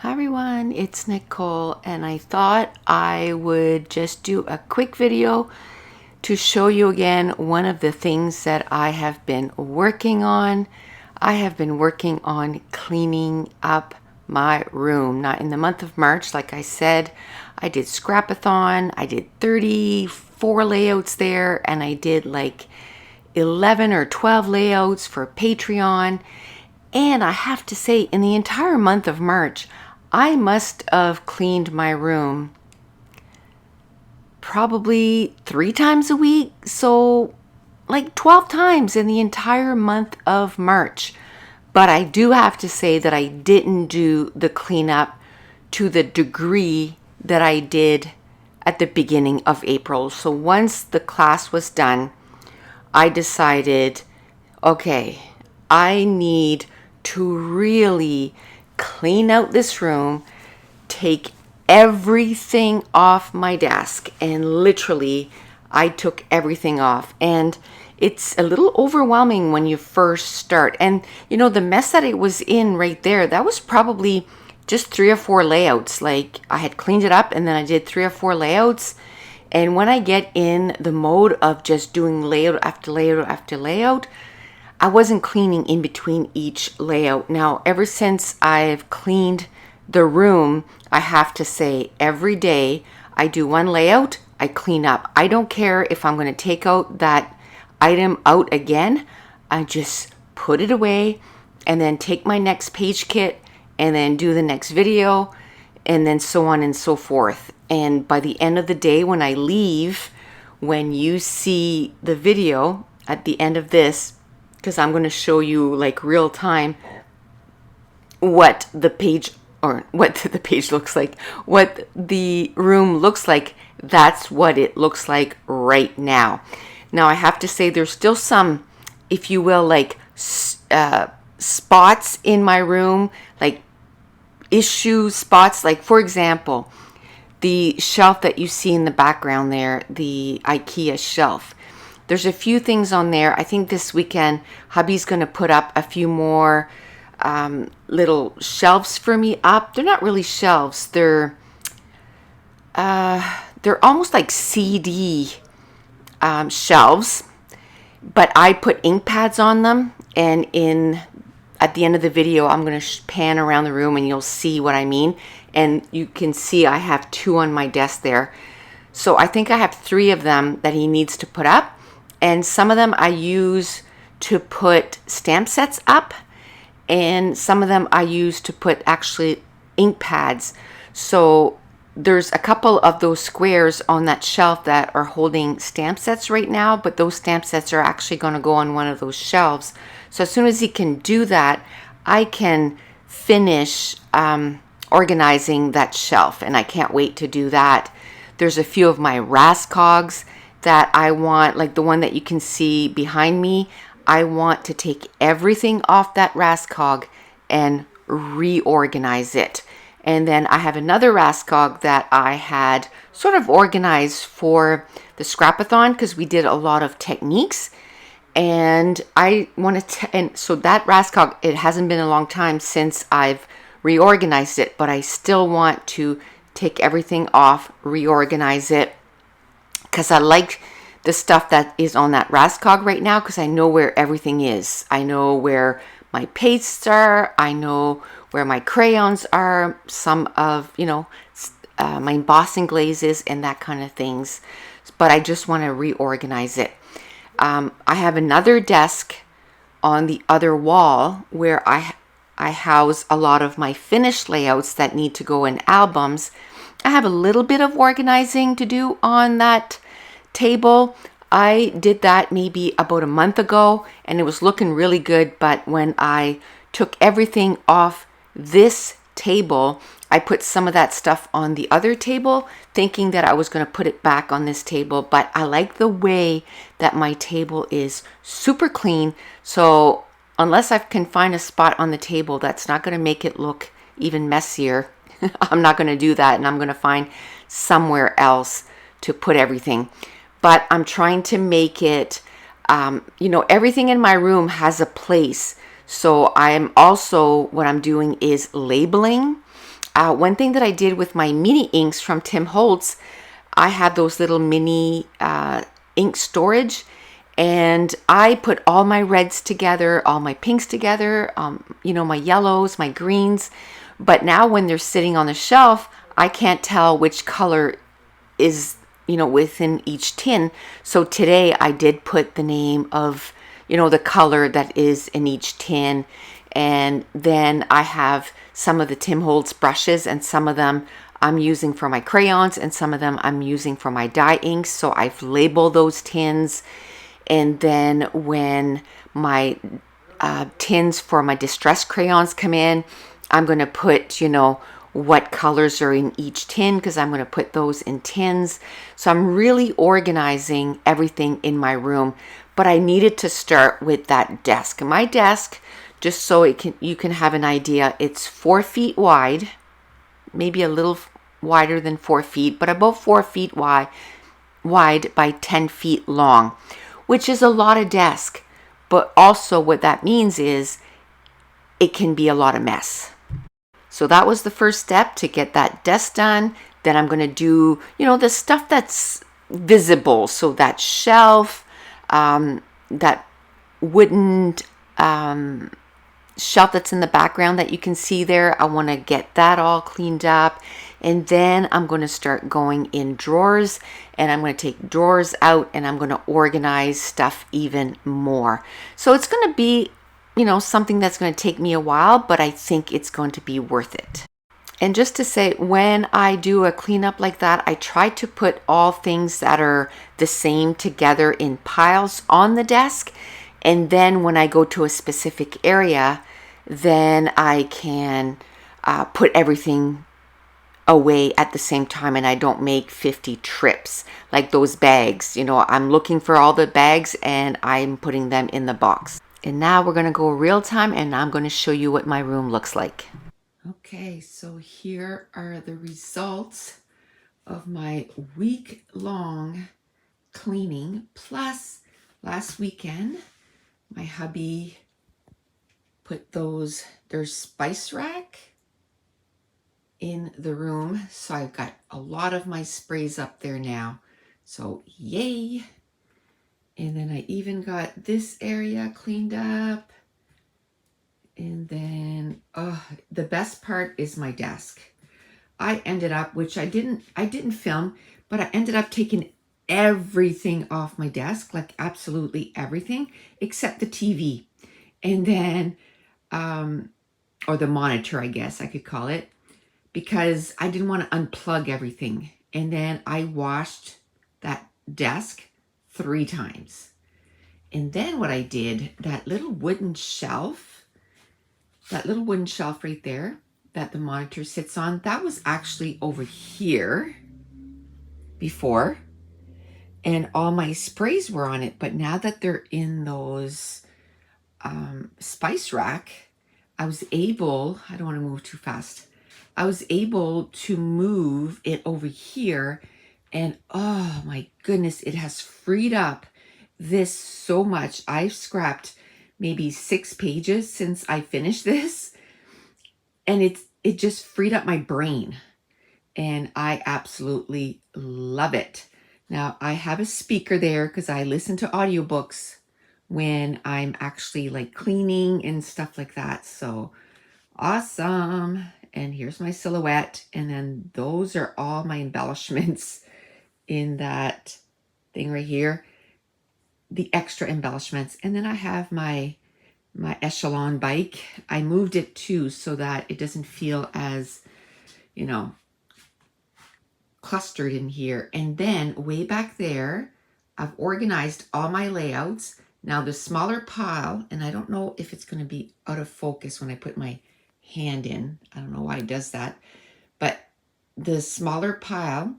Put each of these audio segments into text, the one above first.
Hi everyone, it's Nicole, and I thought I would just do a quick video to show you again one of the things that I have been working on. I have been working on cleaning up my room. Now, in the month of March, like I said, I did Scrapathon. I did 34 layouts there, and I did like 11 or 12 layouts for Patreon. And I have to say, in the entire month of March, I must have cleaned my room probably 3 times a week. So, like 12 times in the entire month of March. But I do have to say that I didn't do the cleanup to the degree that I did at the beginning of April. So, once the class was done, I decided, okay, I need to really clean out this room, take everything off my desk, and literally I took everything off. And it's a little overwhelming when you first start. And you know, the mess that it was in right there, that was probably just 3 or 4 layouts. Like, I had cleaned it up and then I did 3 or 4 layouts. And when I get in the mode of just doing layout after layout after layout, I wasn't cleaning in between each layout. Now, ever since I've cleaned the room, I have to say every day I do one layout, I clean up. I don't care if I'm going to take out that item out again. I just put it away and then take my next page kit and then do the next video and then so on and so forth. And by the end of the day, when I leave, when you see the video at the end of this, because I'm going to show you like real time what the page looks like, what the room looks like. That's what it looks like right now. Now, I have to say there's still some, if you will, like spots in my room, like issue spots. Like, for example, the shelf that you see in the background there, the IKEA shelf. There's a few things on there. I think this weekend, hubby's going to put up a few more little shelves for me up. They're not really shelves. They're almost like CD shelves, but I put ink pads on them. And at the end of the video, I'm going to pan around the room and you'll see what I mean. And you can see I have 2 on my desk there. So I think I have 3 of them that he needs to put up. And some of them I use to put stamp sets up. And some of them I use to put actually ink pads. So there's a couple of those squares on that shelf that are holding stamp sets right now. But those stamp sets are actually going to go on one of those shelves. So as soon as he can do that, I can finish organizing that shelf. And I can't wait to do that. There's a few of my Rascogs that I want, like the one that you can see behind me. I want to take everything off that Rascog and reorganize it. And then I have another Rascog that I had sort of organized for the Scrapathon because we did a lot of techniques. And I want to, and so that Rascog, it hasn't been a long time since I've reorganized it, but I still want to take everything off, reorganize it, because I like the stuff that is on that Rascog right now because I know where everything is. I know where my pastes are. I know where my crayons are. Some of, my embossing glazes and that kind of things. But I just want to reorganize it. I have another desk on the other wall where I house a lot of my finished layouts that need to go in albums. I have a little bit of organizing to do on that table. I did that maybe about a month ago and it was looking really good. But when I took everything off this table, I put some of that stuff on the other table thinking that I was going to put it back on this table. But I like the way that my table is super clean. So unless I can find a spot on the table that's not going to make it look even messier, I'm not going to do that, and I'm going to find somewhere else to put everything. But I'm trying to make it, everything in my room has a place. So I am also, what I'm doing is labeling One thing that I did with my mini inks from Tim Holtz, I had those little mini ink storage, and I put all my reds together, all my pinks together, my yellows, my greens. But now when they're sitting on the shelf, I can't tell which color is, within each tin. So today I did put the name of, the color that is in each tin. And then I have some of the Tim Holtz brushes, and some of them I'm using for my crayons, and some of them I'm using for my dye inks. So I've labeled those tins. And then when my tins for my distress crayons come in, I'm going to put, what colors are in each tin, because I'm going to put those in tins. So I'm really organizing everything in my room. But I needed to start with that desk. My desk, just so you can have an idea, it's 4 feet wide, maybe a little wider than 4 feet, but about 4 feet wide by 10 feet long, which is a lot of desk. But also what that means is it can be a lot of mess. So that was the first step, to get that desk done. Then I'm going to do, the stuff that's visible. So that shelf, that wooden shelf that's in the background that you can see there, I want to get that all cleaned up. And then I'm going to start going in drawers, and I'm going to take drawers out, and I'm going to organize stuff even more. So it's going to be, something that's going to take me a while, but I think it's going to be worth it. And just to say, when I do a cleanup like that, I try to put all things that are the same together in piles on the desk. And then when I go to a specific area, then I can put everything away at the same time, and I don't make 50 trips like those bags. I'm looking for all the bags and I'm putting them in the box. And now we're going to go real time, and I'm going to show you what my room looks like. Okay, so here are the results of my week-long cleaning. Plus, last weekend, my hubby put their spice rack in the room. So I've got a lot of my sprays up there now. So yay. And then I even got this area cleaned up. And then the best part is my desk. I ended up, which I didn't film, but I ended up taking everything off my desk, like absolutely everything except the TV. And then, or the monitor, I guess I could call it, because I didn't want to unplug everything. And then I washed that desk 3 times. And then what I did, that little wooden shelf right there that the monitor sits on, that was actually over here before. And all my sprays were on it. But now that they're in those spice rack, I was able, I don't want to move too fast. I was able to move it over here, and oh my goodness, it has freed up this so much. I've scrapped maybe 6 pages since I finished this, and it just freed up my brain, and I absolutely love it. Now I have a speaker there because I listen to audiobooks when I'm actually like cleaning and stuff like that. So awesome. And here's my silhouette. And then those are all my embellishments in that thing right here, the extra embellishments. And then I have my Echelon bike. I moved it too so that it doesn't feel as, clustered in here. And then way back there, I've organized all my layouts. Now the smaller pile, and I don't know if it's going to be out of focus when I put my hand in. I don't know why it does that. But the smaller pile,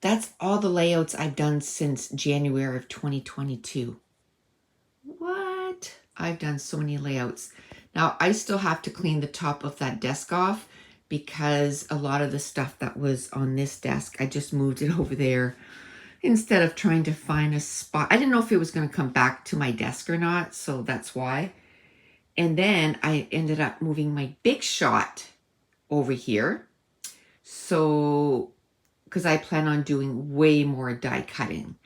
that's all the layouts I've done since January of 2022. What? I've done so many layouts. Now I still have to clean the top of that desk off, because a lot of the stuff that was on this desk, I just moved it over there instead of trying to find a spot. I didn't know if it was going to come back to my desk or not, so that's why. And then I ended up moving my Big Shot over here. So, because I plan on doing way more die cutting.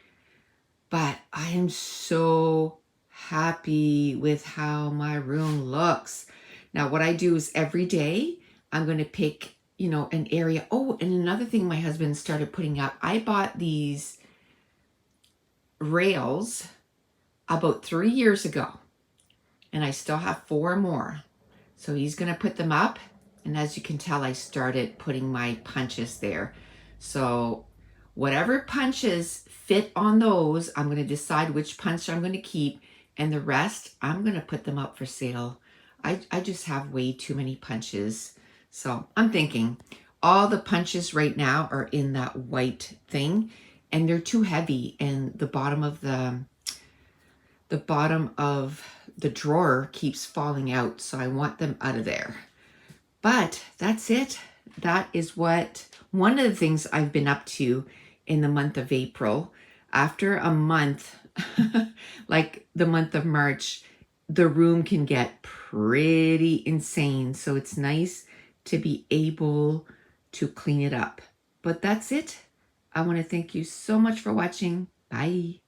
But I am so happy with how my room looks. Now, what I do is every day I'm going to pick, an area. Oh, and another thing my husband started putting up, I bought these rails about 3 years ago, and I still have 4 more. So he's going to put them up. And as you can tell, I started putting my punches there. So whatever punches fit on those, I'm going to decide which punch I'm going to keep. And the rest, I'm going to put them up for sale. I just have way too many punches. So I'm thinking all the punches right now are in that white thing. And they're too heavy. And the bottom of the drawer keeps falling out, so I want them out of there. But that's it. That is one of the things I've been up to in the month of April. After a month, like the month of March, the room can get pretty insane. So it's nice to be able to clean it up. But that's it. I want to thank you so much for watching. Bye.